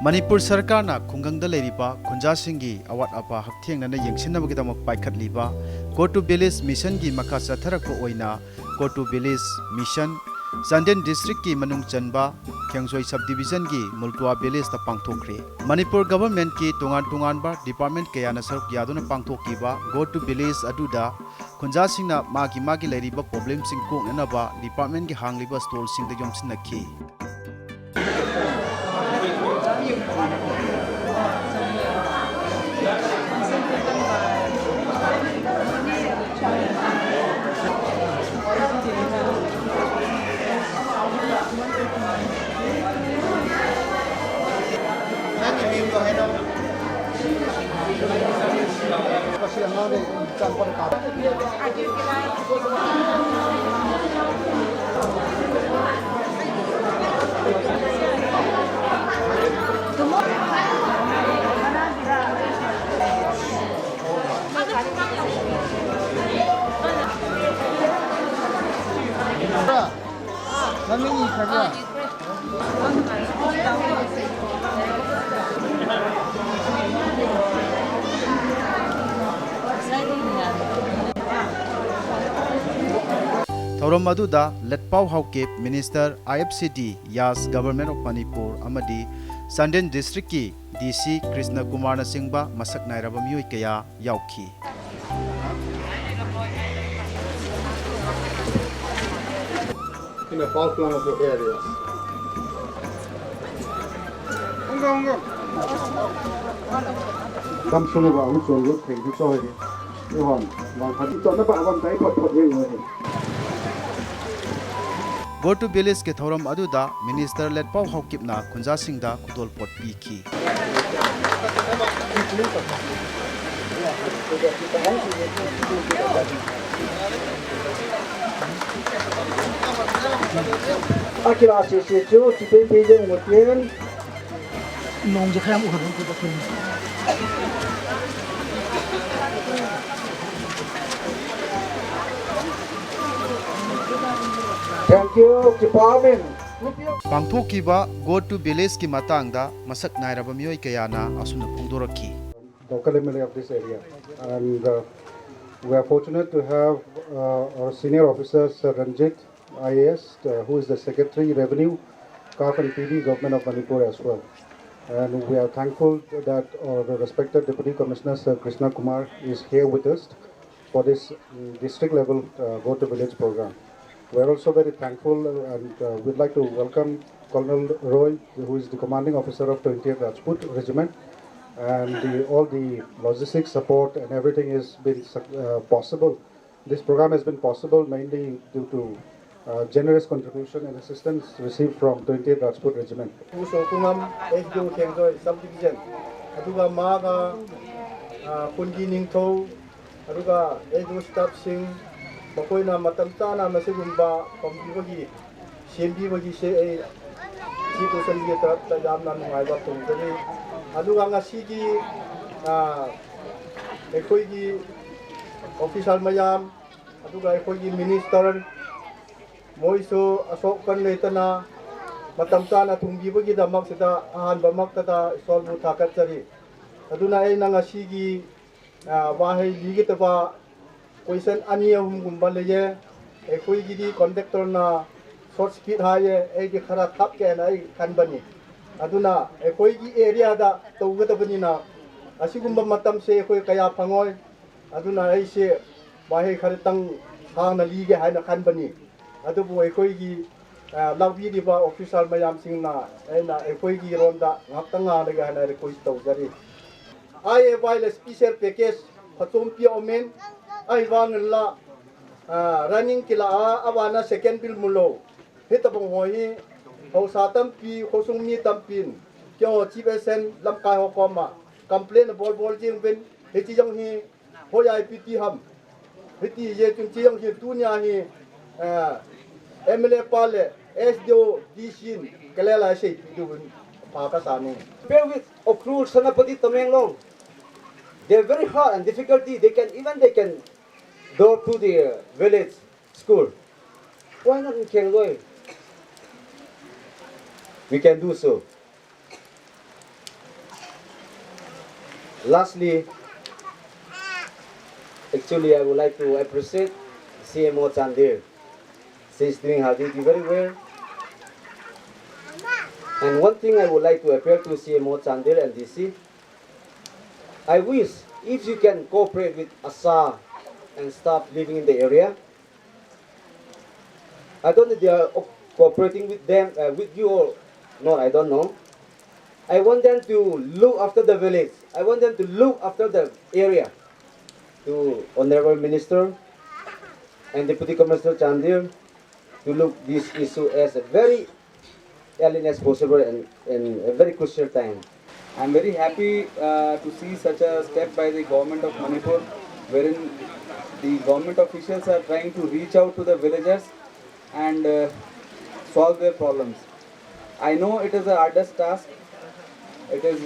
Manipur Sarkarna Khungangda Leiriba Khunjasingi Awat Apa Hakthengna Yengsinabagidamok Paikhatliba Go to Village Mission gi Makha Chatharakpa Oina Go to Village Mission Chandel District ki Manung Chanba Khengjol Subdivision gi Moltuh Village ta pangthokre Manipur Government ki tungan ba Department kayana saruk yaduna pangthokiba Go to Village aduda Khunjasingna magi leiriba problem sing koknaba Department gi hangliba stall sing da yomsinakhi Thauram aduda Letpau Haukip Minister IFCD Yas Government of Manipur amadi Chandel District ki DC Krishna Kumar na singba masak nairaba mioi kaya yaukhi in the fall plan of the areas. Come soon about which one look thing to show you. You want to talk about one type of what Go to Village ke Thauram aduda Minister Letpau Haukip na Khunjasingda Khudol Pot Piki Akira Sisichu, Tipe Pigeon Mutian, Nong Jakam Thank you, Department. Pangthokiba Go to Village ki matangda masak nairaba mioi kayana asuna phongdoraki local MLA of this area, and we are fortunate to have our senior officer Sir Ranjit IAS, who is the Secretary Revenue, CAF and PD Government of Manipur as well. And we are thankful that our respected Deputy Commissioner Sir Krishna Kumar is here with us for this district level Go to Village program. We are also very thankful and we'd like to welcome Colonel Roy, who is the commanding officer of 20th Rajput Regiment, and all the logistics support and everything has been possible. This program has been possible mainly due to generous contribution and assistance received from 20th Rajput Regiment. Khengjol Subdivision, aduga maga punji ningtho, aduga edu staff sing, makoina matam chana masigumba pambibagi, sembibagi se situation gi tarap ta jamna nungaiba tungdani, aduga ngasigi ekhoigi official mayam, aduga ekhoigi minister Moiso asok kan leitana matam chana thungbibagi damak sida ahanba maktada solbu thakat chari aduna ai nanga sigi wahai ligitaba question ani ahum gumba leye ekoi gidi conductor na short speed haye ai gi khara thap ke na ai kanbani aduna ekoi gi area da tawgatabani na asigumba matam se ekoi kaya phangoi aduna ai se wahai kharitang hang na lige haina kanbani adubu ekoi Lagbi di ba official mayam sing na na ekoi gi ronda ngaptanga daga na request tawjari ai vai special package phatum pi omen ai wang la running kila awana second bill mulo hitabong hoi ho satam pi khosung mi tampin kyo chibesen lamkai hokoma complain bol jing ben heti jong hi hoyai piti ham heti ye chung chi jong hi tunya hi MLA Pale, SDO, Dishin, Kalela Shay, Pakasani. Bear with Okrul Sanapati Tamenglong. They're very hard and difficulty. They can go to the village school. Why not in Khengjol? We can do so. Lastly, actually, I would like to appreciate CMO Chandel. She's doing her duty very well. And one thing I would like to appeal to CMO Chandel and DC, I wish if you can cooperate with ASA and staff living in the area. I don't know if they are cooperating with them, with you or not, I don't know. I want them to look after the village. I want them to look after the area. To Honorable Minister and Deputy Commissioner Chandil to look this issue as a very early as possible and a very crucial time. I'm very happy to see such a step by the government of Manipur, wherein the government officials are trying to reach out to the villagers and solve their problems. I know it is a arduous task. It is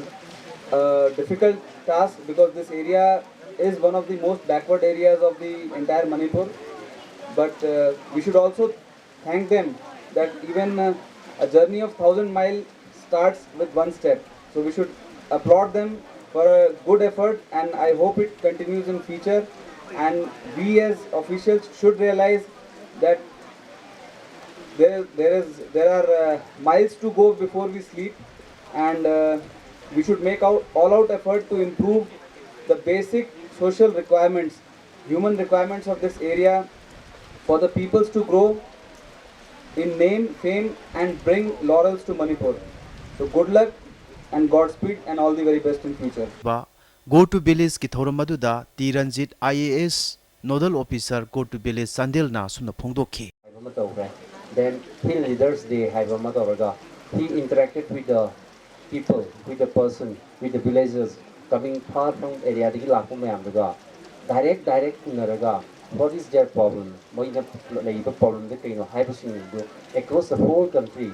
a difficult task because this area is one of the most backward areas of the entire Manipur. But we should also thank them that even a journey of 1,000 miles starts with one step. So we should applaud them for a good effort, and I hope it continues in future. And we as officials should realize that there are miles to go before we sleep, and we should make all out effort to improve the basic social requirements, human requirements of this area for the peoples to grow in name, fame, and bring laurels to Manipur. So good luck and Godspeed and all the very best in future. Go to village ki thoram maduda Tiranjit IAS Nodal Officer Go to village Chandel na sumna phongdokhi. Then Hill Leaders Day he interacted with the people, with the person, with the villagers coming far from area direct unaraga. What is their problem? Problem across the whole country.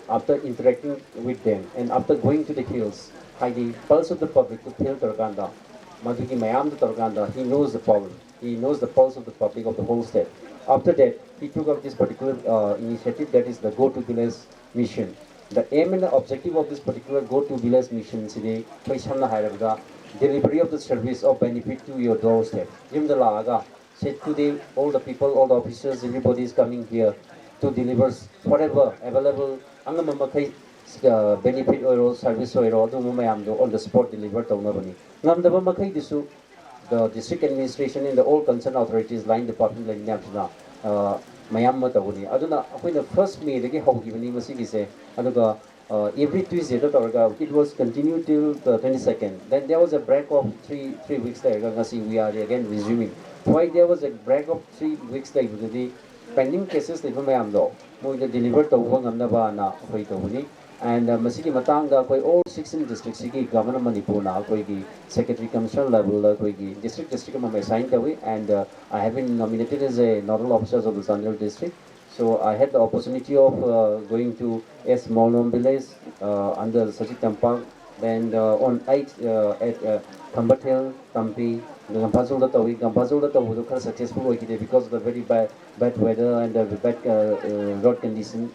After interacting with them and after going to the hills, the pulse of the public to feel Turkanda. He knows the problem. He knows the pulse of the public of the whole state. After that, he took up this particular initiative, that is the Go to Village mission. The aim and the objective of this particular Go to Village mission is the delivery of the service of benefit to your doorstep. Said today, all the people, all the officers, everybody is coming here to deliver whatever available benefit or service or on the spot delivered. The district administration and the all concerned authorities, line department, the first May every Tuesday it was continued till the 22nd. Then there was a break of three weeks there. We are again resuming. Why there was a break of 3 weeks there? Because the pending cases delivered to and masigi matangda all 16 districts governor Manipur na secretary commissioner level district assigned away, and I have been nominated as a nodal officer of the Chandel district. So I had the opportunity of going to a small village under Sajid Tampak, then on 8 at Kambat Hill, Tampi, Gampazula Tawi, successful because of the very bad weather and the bad road condition.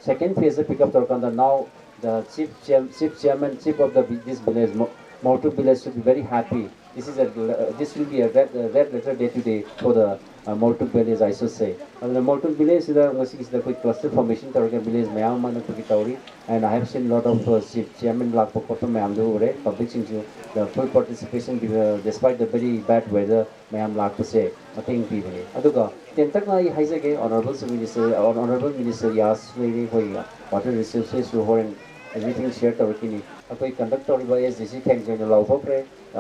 Second phase of pickup Torkanda. Now the chief of this village, Moltuh village, should be very happy. This will be a red letter day today for the Moltuh village, I should say. And the Moltuh village is the quick cluster formation Torka village Mayam, and I have seen a lot of chief chairman public the full participation despite the very bad weather. Mayam say nothing people. Aduga Tentakna Haizake, Honorable Minister Yas water resources and everything shared Torkini. A conductor by SDC Khengjol law for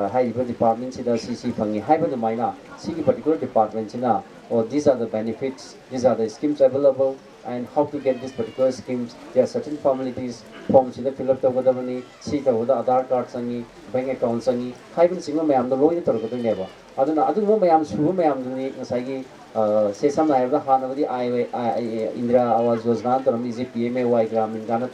high departments in the CC Fangi, high the minor, city particular departments in or these are the benefits, these are the schemes available, and how to get these particular schemes. There are certain formalities, forms in the fill up the money, seat over the Aadhaar cards, bank accounts, high single mayam the lawyer Torko never. Other mayam, Shu mayam, Sagi, say some I have the Hanavadi Indra Awas was not or easy PMA Gram in Ghana,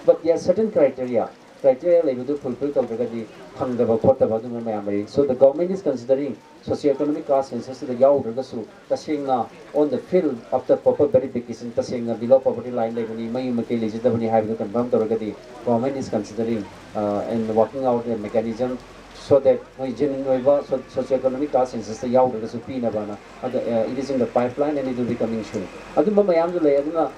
but there are certain criteria. criteria level fulfill tawragadi phangdaba khotaba adu mayam lei. So the government is considering socio-economic class census the yaudagasu tasengna on the field of the proper verification tasengna below poverty line lebani mayu makai legitabani haibu confirm tawragadi government is considering and working out a mechanism so that genuine socio-economic class census the yaudagasu pinabana it is in the pipeline and it will be coming soon. Adu mayam lei aduna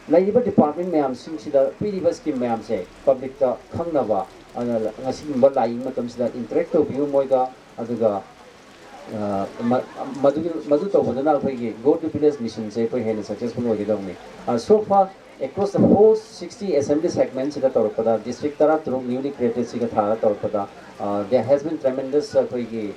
Labour Department mayam singsida piriba scheme mayam se public ta khangnaba ngasi ba lai matam sida interact to view moiga aduga madu to badana phai go to village mission se phai hen successful hogi dawni. So far across the whole 60 assembly segments sida torpada district tara through newly created siga thara torpada there has been tremendous phai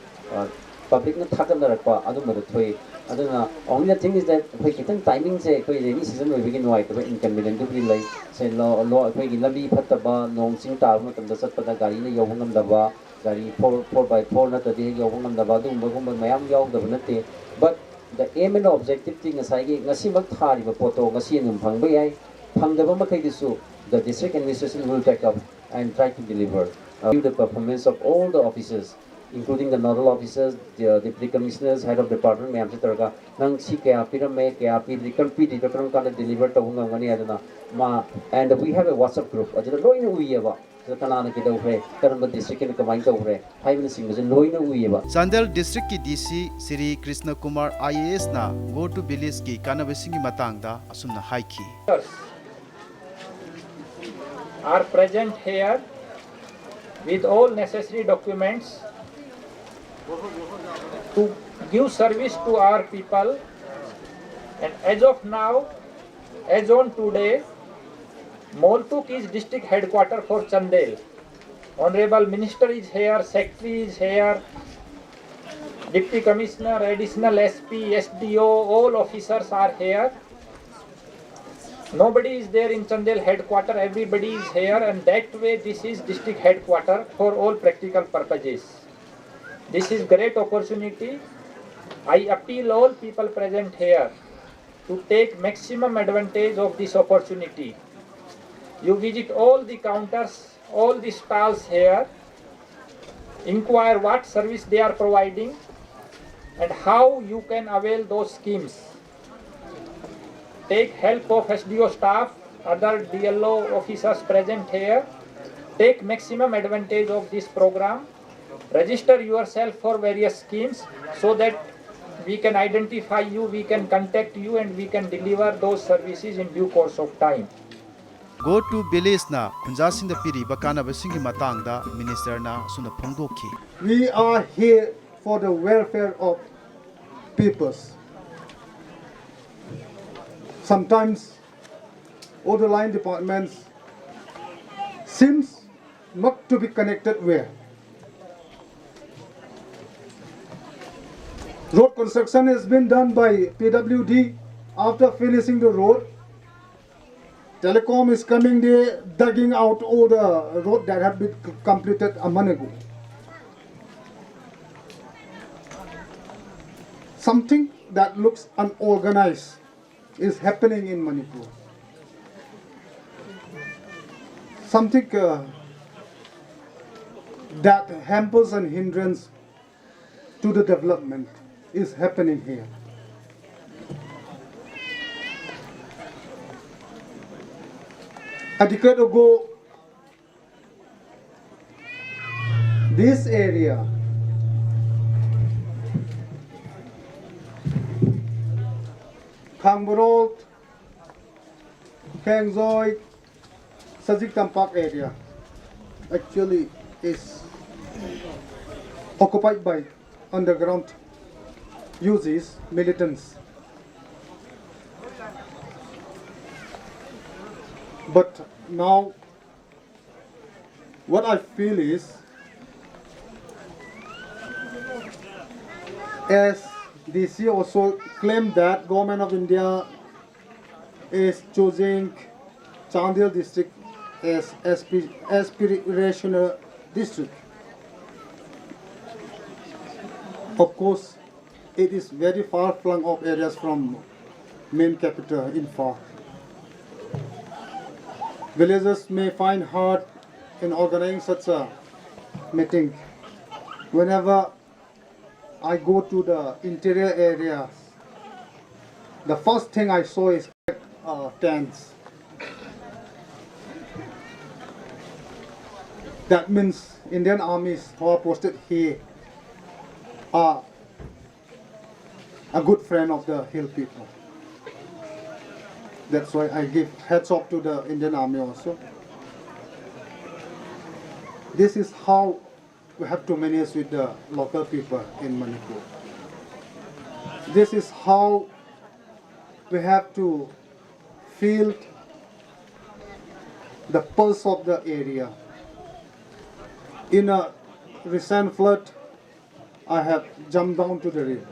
public na thakanarakpa adu madu thoi aduna only thing is that phai kitang timing se phai rainy season oi begin wai to inconvenient to be like say law phai gi labi phattaba nong sing tar matam da satpada gari na yawang namdaba gari 4x4 na tadi yawang namdaba dum bagum mayam yaw da banate. But the aim and objective thing asai gi ngasi mak thari ba poto ngasi num phang ba yai phangdaba makai disu the district administration will take up and try to deliver the performance of all the officers including the nodal officers, the deputy commissioners, head of department, mayam se targa nang si kaya pirame kaya pidri kan kana deliver to hunga ngani aduna ma. And we have a WhatsApp group ajira loina uiyeba kanana ki dawre karamba district ni kamai dawre haibna sing je loina uiyeba. Chandel district ki DC Sri Krishna Kumar IAS na go to village ki kanabasingi matangda asumna haiki are present here with all necessary documents to give service to our people. And as of now, as on today, Moltuh is district headquarter for Chandel. Honorable Minister is here, Secretary is here, Deputy Commissioner, Additional SP, SDO, all officers are here. Nobody is there in Chandel headquarter, everybody is here, and that way this is district headquarter for all practical purposes. This is great opportunity. I appeal all people present here to take maximum advantage of this opportunity. You visit all the counters, all the stalls here, inquire what service they are providing and how you can avail those schemes. Take help of SDO staff, other DLO officers present here. Take maximum advantage of this program. Register yourself for various schemes so that we can identify you, we can contact you, and we can deliver those services in due course of time. Go to village na khunjasing da piri bakana basingi matangda minister na suna phongdokhi. We are here for the welfare of peoples. Sometimes all the line departments seems not to be connected well. Road construction has been done by PWD. After finishing the road, Telecom is coming there, digging out all the road that have been completed a month ago. Something that looks unorganized is happening in Manipur. Something that hampers and hindrance to the development is happening here. A decade ago, this area Khengjol, Khengjol, Sajik Tampak area actually is occupied by underground uses militants. But now what I feel is, as DC also claimed that Government of India is choosing Chandel district as aspirational district. Of course, it is very far flung off areas from main capital Imphal. Villagers may find hard in organizing such a meeting. Whenever I go to the interior areas, the first thing I saw is tents. That means Indian armies who are posted here are a good friend of the hill people. That's why I give heads up to the Indian army also. This is how we have to manage with the local people in Manipur. This is how we have to feel the pulse of the area. In a recent flood, I have jumped down to the river.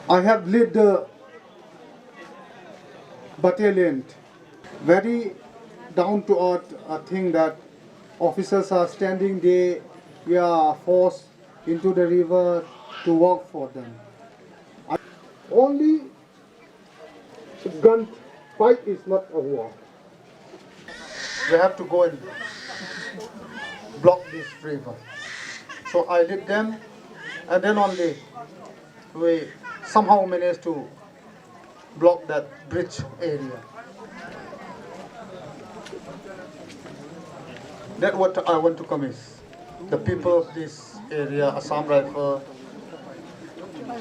I have led the battalion. Very down to earth thing that officers are standing there, we are forced into the river to work for them. Only gun fight is not a war. We have to go and block this river. So I did them, and then only we somehow managed to block that bridge area. That's what I want to convince the people of this area. Assam Rifle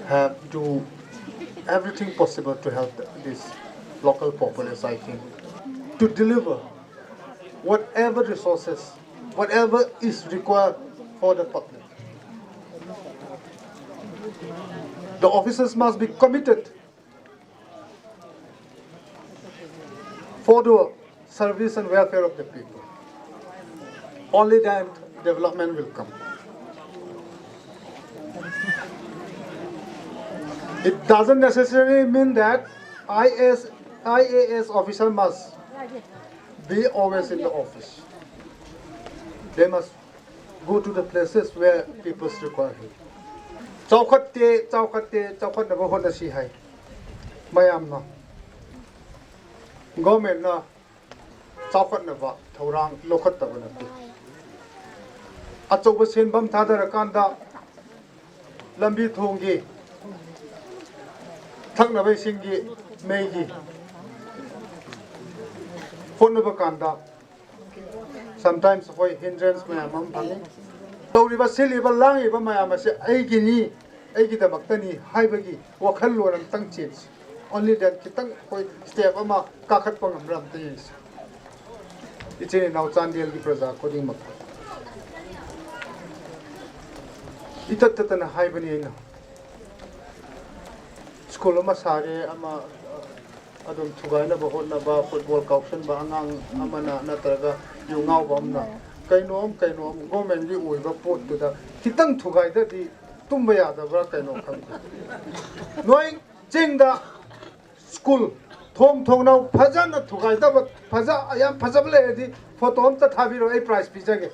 have do everything possible to help this local populace, I think, to deliver whatever resources, whatever is required for the public. The officers must be committed for the service and welfare of the people. Only then development will come. It doesn't necessarily mean that IAS officer must be always in the office. They must go to the places where people require help. Chaukat na bahon na si hai. Mayam na. Government na chaukat na ba thaurang lokat ta ba na. Achauba senbam thadarakanda lambi thongi thaknabai singi meigi honnaba kanda sometimes hoi hindrance mayam bhangi tawriba siliba langiba mayam ase aigi ni aigi damakta ni haibagi wakhal loram tang change only that kitang hoi step ama kakhat pa ngamram te is ichini now Chandel gi praja koding mak itattatana haibani na school ama sare ama adum thugaina ba honna ba football caution ba angang amana natraga yungau bamna kainom government gi oiba pot tu da kitang thugai da di tumba ya da ba kaino kham noi chingda school thong nau phajana thugai da ba phaja ayam phajable di photo am ta thabiro ei prize pijage.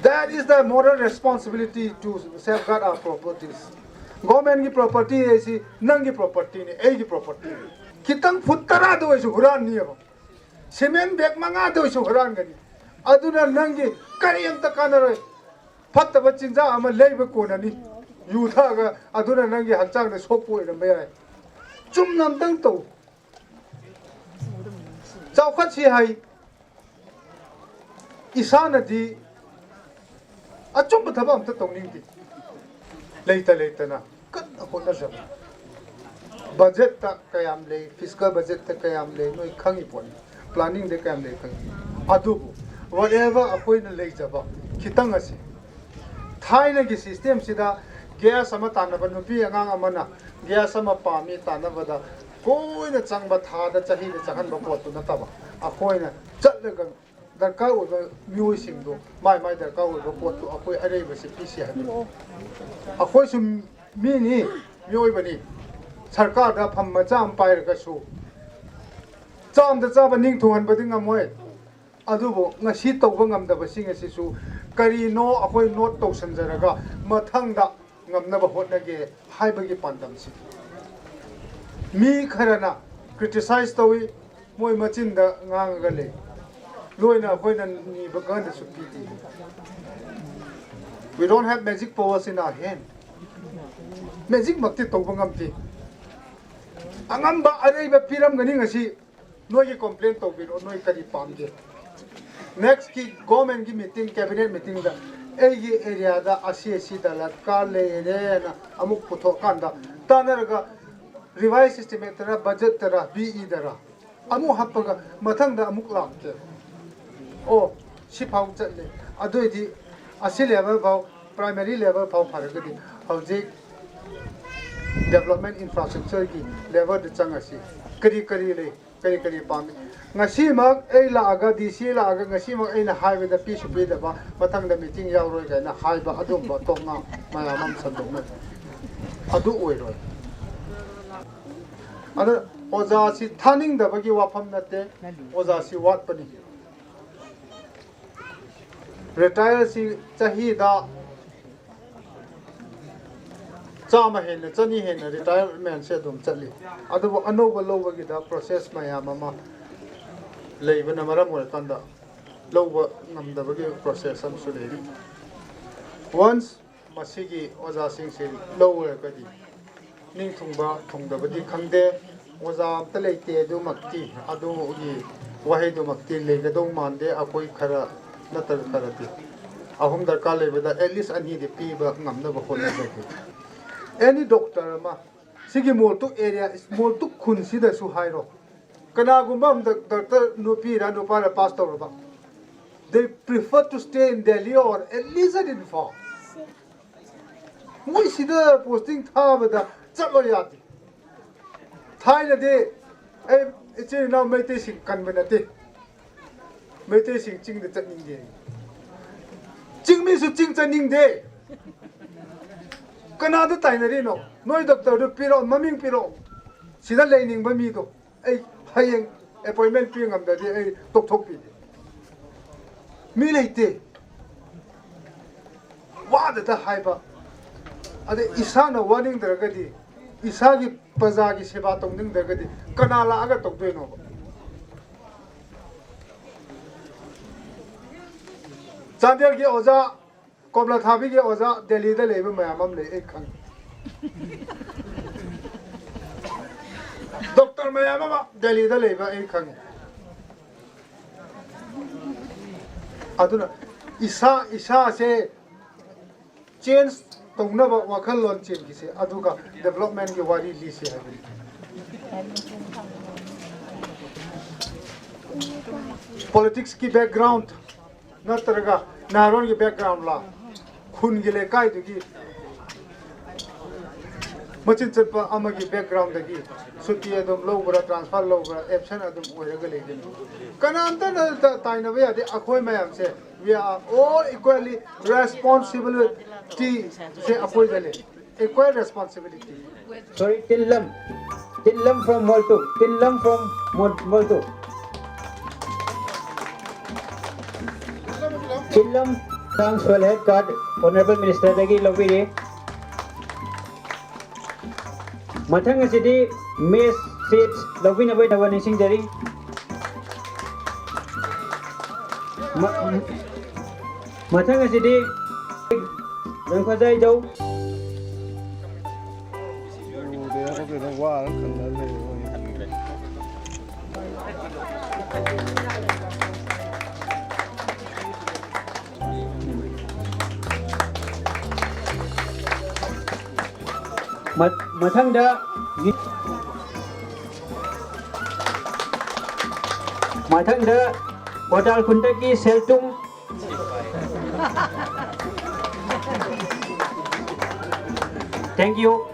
That is the moral responsibility to safeguard our properties. Government ki property is nangi property ni, egi property. Kitang futtara do isu huran ni abo. Cement bag manga do isu huran gani. Aduna nangi kariyang takanaro. Fatta bachinja ama leiba kona ni. Yudha ga aduna nangi halchang na sopo ina mayai. Chum nam tang to. Chaukat si hai. Isana di achum ba thaba amta tongning di leita na kan ako na siya budget ta kayam le fiscal budget ta kayam le noi khangi pon planning de kayam le khangi adu whatever apoi na lei jaba khitang ase thaina gi system sida gas ama tanaba nupi angang amana gas ama pami tanaba da koina changba thada chahi de chahan ba pot na taba akoina chatlaga darkar oiba mioi singdo mai darkar oiba pot tu akoi arei ba se pisi ha akoi sum mi ni mioi bani sarkar da pham ma cham pai ra ka su cham da cha ba ning thuan ba ding amoi adu bo ngasi tawba ngam da ba sing asi su kari no akoi note to sanjaraga mathang da ngam na ba hotna ge hai ba gi pandam si mi kharana criticize tawi moi machin da ngang ga le loina koina ni bagan da supi ti we don't have magic powers in our hand magic makti to bangam ti angam ba arei ba piram gani ngasi noi ki complaint to bi noi kadi pam je next ki government ki meeting cabinet meeting da ei area da asi da la ka le ne na amuk putho kan da tanar ga revise system tara budget tara be dara amu hapaga mathang da amuk lam ke o si phau chat le adoi di asi level phau primary level phau phar ga di hojik development infrastructure ki level de changasi kari le kari pam ngasi mak ei la aga dc la aga ngasi mak ei na highway da pi supi da ba mathang da meeting yaw roi ga na hai ba adum ba to nga maya mam sandok na adu oi roi ada oza si thaning da bagi wafam nate oza si wat pani retire si chahi da chama hen chani hen retirement se dum chali adu anoba loba gi da process maya mama leibana maram wal kanda loba ngam da bagi process am su lebi once masigi oza sing se lower kadi ning thungba thungdabadi khangde oza ta leite du makti adu gi wahe du makti legado mande akoi khara natar kharati ahum darkar lebada at least ani de pi ba ngamna ba khona ba any doctor ma sigi moltuh area is moltuh khun sida su hairo kana gumam doctor no pi ra no para pastor ba they prefer to stay in Delhi or at least in Fa moi sida posting tha bada chalo yati thaina de it's now mete sing kan banate mete sing ching de chaning de ching mi su ching chaning de kana da tainari no noi doctor do piro maming piro sida leining ba mi do ai hayeng appointment pi ngam da de ai tok thok pi mi leite wa da haiba ade isana warning daragadi isagi pazagi seba tongning daragadi kana la aga tokdoi no Chandel ki oza Komla Thabi ki oza Delhi da lebe mayamam le ek khang Doctor mayamam Delhi da lebe ek khang aduna isa se change tongna ba wakhal lon chen ki se aduga development ki wari li se habi politics ki background natraga naron ki background la khun gile kai du ki machin chapa ama ki background da ki suti adum low bra transfer low bra option adum oiraga le gen kananta na taina ba de akhoi mayam se we are all equally responsibility se akhoi dale equal responsibility Sorry, Tillam from Moltuh. Tillam from Moltuh. Tillam thanks for head card, Honorable Minister Dagi Loviri. Mathang asidi Miss Seats Lovina Boy Nawani Singh Jari. Mathang asidi Rangkhazai Jau. Mathangda Hotel Kuntaki Seltung. Thank you.